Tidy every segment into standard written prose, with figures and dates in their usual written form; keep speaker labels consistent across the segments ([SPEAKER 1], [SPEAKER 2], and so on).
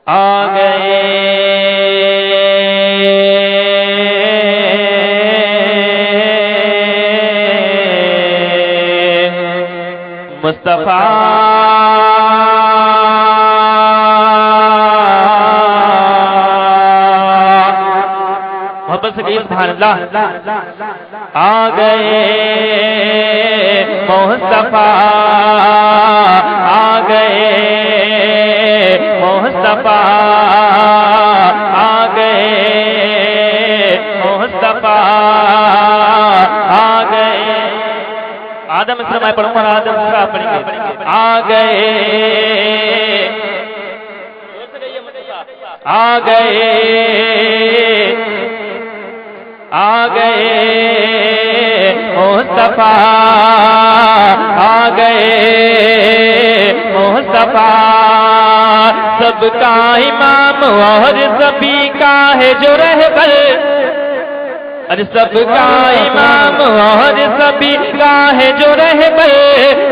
[SPEAKER 1] آ گئے مصطفیٰ محبت سے کہیے سبحان اللہ آ گئے مصطفیٰ آ گئے مصطفیٰ آ گئے مصطفیٰ آ گئے آدم اسلام میں پڑھوں گا آدم اسلام پڑھیں گے آ گئے آ گئے آ گئے مصطفیٰ آ گئے مصطفیٰ سب کا امام اور سبھی کا ہے جو رہبر ارے سب کا امام اور سبھی کا ہے جو رہبر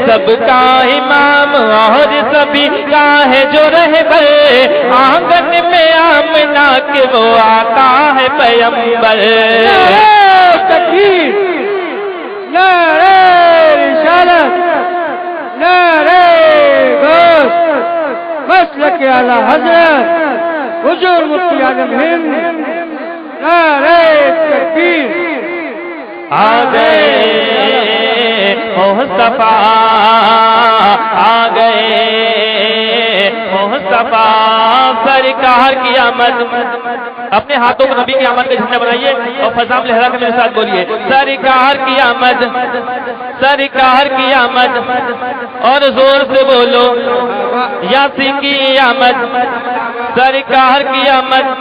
[SPEAKER 1] سب کا امام اور سبھی کا ہے جو رہبر آنگن میں آمنہ کے وہ آتا ہے پیغمبر
[SPEAKER 2] تکبیر نعرہ رسالت نعرہ غوث مسلک اعلی حضرت حضور مفتی اعظم ہند نعرہ تکبیر
[SPEAKER 1] آ گئے مصطفیٰ آ گئے مصطفیٰ سرکار کی آمد اپنے ہاتھوں کو نبی کی آمد کا جھنڈا بنائیے اور فضا میں لہرا کے میرے ساتھ بولیے سرکار کی آمد سرکار کی آمد اور زور سے بولو یاسین کی آمد سرکار کی آمد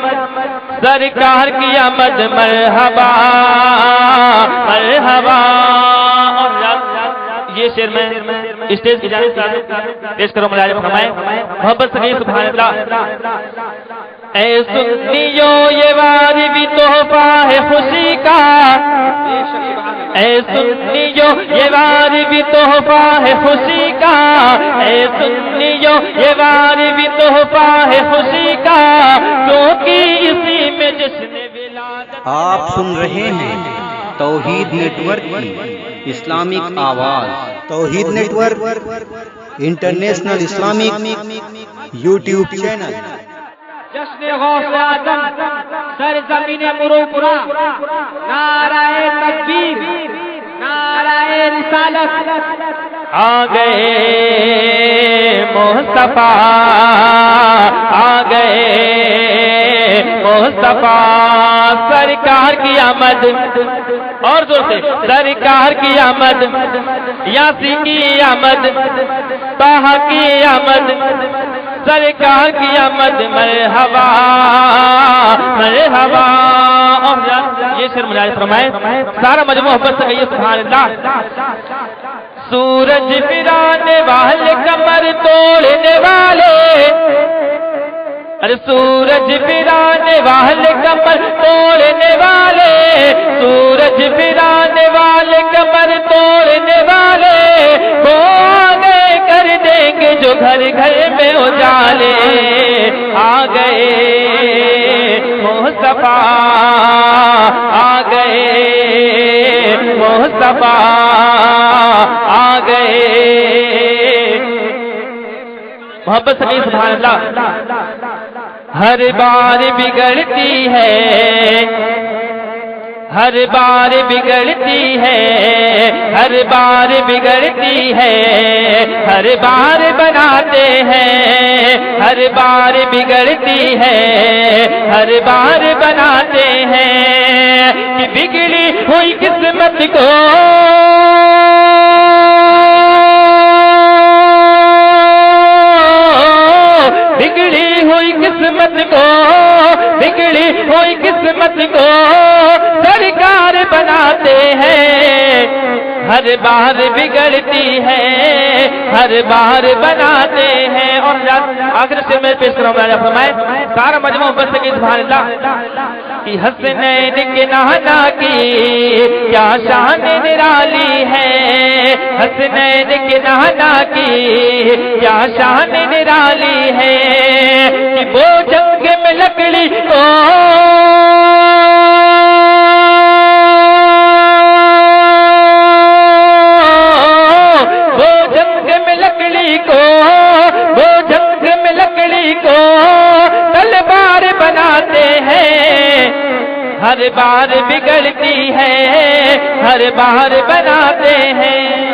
[SPEAKER 1] سرکار کی آمد مرحبا مرحبا یہ شعر میں اسٹیج کی جانب سے پیش کرو ملازم فرمائیں محبت سے کہیے سبحان اللہ اے سنیو یہ واری بھی تحفہ ہے خوشی کا اے سنیو یہ واری بھی تحفہ ہے خوشی کا اے سنیو یہ واری بھی تحفہ ہے خوشی کا کیونکہ اسی میں جشن ولادت
[SPEAKER 3] آپ سن رہے ہیں توحید نیٹ ورک کی اسلامک آواز توحید network international Islamic YouTube channel
[SPEAKER 2] جشن غوث اعظم سرزمین مروپورہ نعرہ تکبیر نعرہ رسالت
[SPEAKER 1] آ گئے مصطفیٰ آ گئے مصطفیٰ سرکار کی آمد اور زور سے سرکار کی آمد یاسین کی آمد طٰہٰ کی آمد سرکار کی آمد مرحبا مرحبا یہ شعر مجاز فرمائے سارا مجموعہ محبت سے کہیے سبحان اللہ سورج گرانے والے کمر توڑنے والے ارے سورج گرانے والے کمر توڑنے والے سورج گرانے والے کمر توڑنے والے وہ آگے کر دیں گے جو گھر گھر میں اجالے آ گئے مصطفیٰ آ گئے مصطفیٰ آ گئے محبت سے سبحان اللہ ہر بار بگڑتی ہے ہر بار بگڑتی ہے ہر بار بگڑتی ہے ہر بار بناتے ہیں ہر بار بگڑتی ہے ہر بار بناتے ہیں کہ بگڑی ہوئی قسمت کو بگڑی ہوئی قسمت کو بگڑی ہوئی قسمت کو سرکار بناتے ہیں ہر بار بگڑتی ہے ہر بار بناتے ہیں اور آخر سے میں پیش کروں گا فرمائے سارا مجموعہ بس کی سبحان اللہ کہ حسنین کے نہنا کی کیا شان نرالی ہے حسنین کے نہنا کی کیا شان نرالی ہے کہ وہ جنگ میں لکڑی کو تلوار بناتے ہیں، ہر بار بگڑتی ہے، ہر بار بناتے ہیں۔